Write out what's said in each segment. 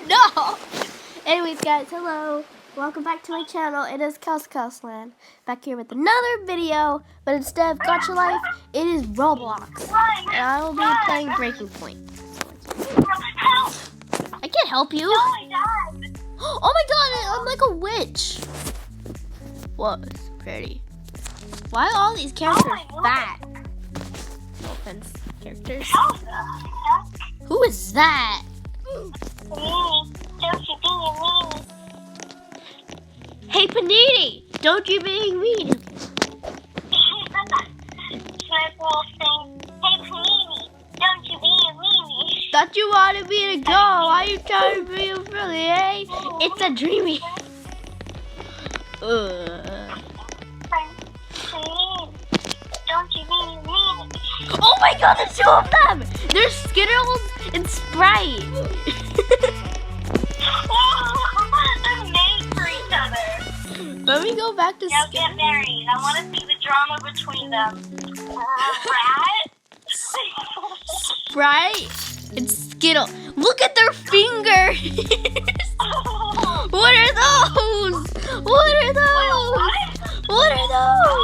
No! Anyways, guys, hello. Welcome back to my channel. It is Land. Back here with another video, but instead of Gacha Life, it is Roblox. And I will be playing Breaking Point. I can't help you. Oh my god, I'm like a witch. Whoa, it's pretty. Why are all these characters fat? No offense, characters. Who is that? Hey Panini, don't you be mean. Thought you wanted me to go. Why are you trying to be a really, eh? It's a dreamy. Oh my god, there's two of them! There's Skittles and Sprite. They're made for each other. Let me go back to They'll get married. I want to see the drama between them. Rat? Sprite and Skittle. Look at their fingers! What are those? What are those? What are those?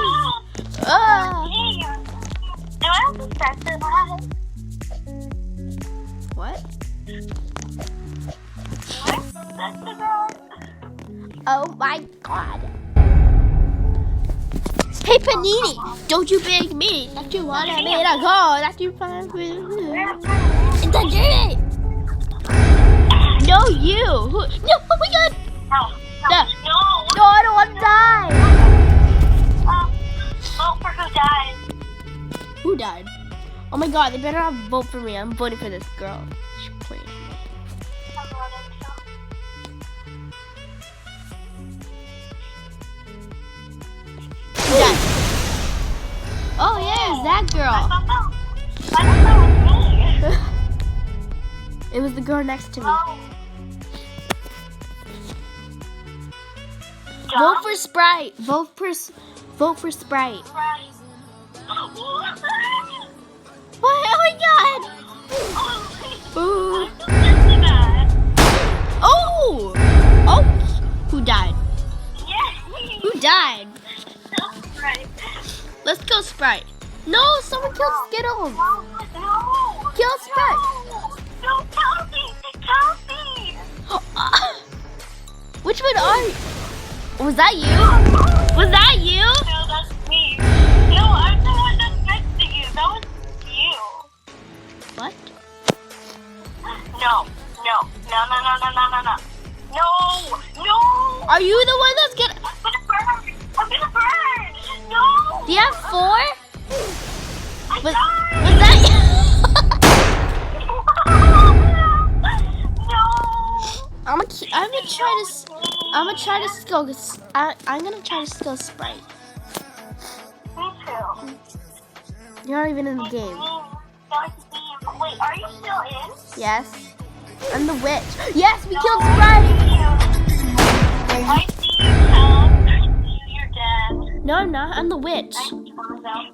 Do I have to set them up? What? What? Oh my god. Hey Panini, don't you beg me that you want me to go, that you find me. It's a dream. No, you. No, oh my god. No, I don't want to die. Vote for who died. Who died? Oh my god, they better not vote for me. I'm voting for this girl. She's queen. Oh yeah, it's that girl. I don't know it's me. It was the girl next to me. Vote for Sprite. Vote for Sprite. What? Oh my god. Ooh. Oh. Oh. Who died? Who died? Let's kill Sprite. No, someone killed Skittles. No. Kill Sprite. No, Kelsey. Kelsey. Which one are you? Was that you? Was that you? No, that's me. No, I'm the one that's next to you. That was you. What? No. No. Are you the one that's getting? I'm gonna burn. No. Do you have 4? Was died. that you? No. I'm gonna try to skill. I'm gonna try to skill Sprite. Me too. You're not even in the game. Wait, are you still in? Yes. I'm the witch. Yes, we killed Sprite. I see you, Kel. I see you. You're dead. No, I'm not. I'm the witch.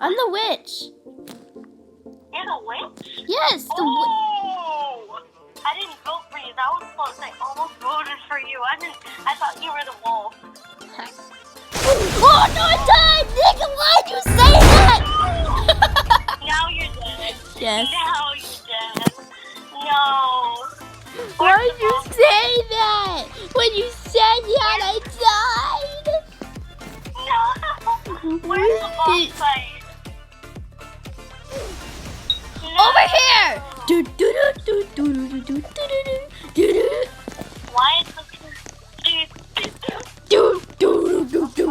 I'm the witch. You're the witch? Yes, the witch. Oh! I didn't vote for you. That was close. I almost voted for you. I thought you were the wolf. Oh no, I died! Nick, why'd you say that? Now you're dead. Yes. Now you're dead. No. Why'd you say that? When you said that, I died. No. Where's the boss fight? No. Over here! Do do do do do do do do do do. Why is the Do do do do.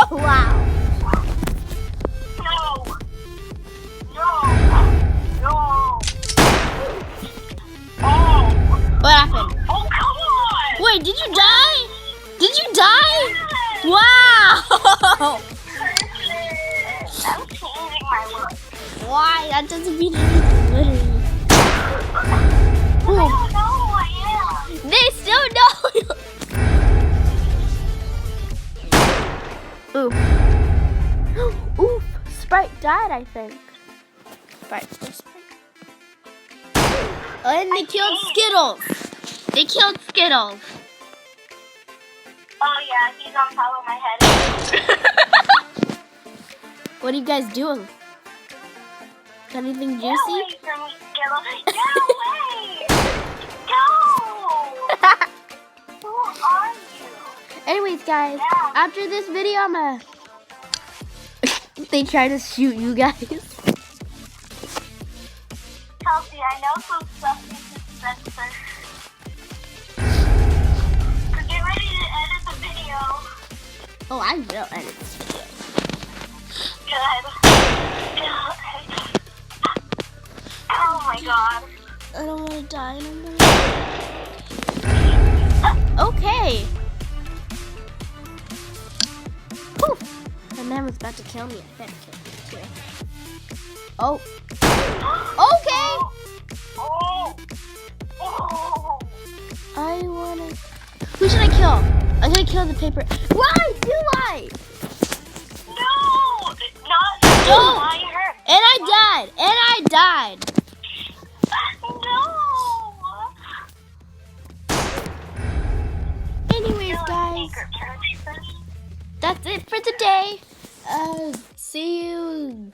Wow. What happened? Oh, come on! Wait, did you die? Did you die? Wow! I'm changing my look. Why? That doesn't mean anything, literally. I don't know who I am. They still died, I think. Right. And they killed Skittles. They killed Skittles. Oh yeah, he's on top of my head. What are you guys doing? Got anything Get juicy? away from me, Skittle. Get away! Go! Who are you? Anyways, guys, Yeah. after this video, I'm gonna... they try to shoot you guys. Kelsey, I know some stuff you can censor. So get ready to edit the video. Oh, I will edit this video. Good. Oh my god. I don't want to die. Okay. Whew. My man was about to kill me. I better kill him. Oh. Okay. Oh. Oh. I wanna. Who should I kill? I'm gonna kill the paper. Why do I? No. Not Don't. I hurt. And I died. And I died. No. Anyways, guys, that's it for today. See you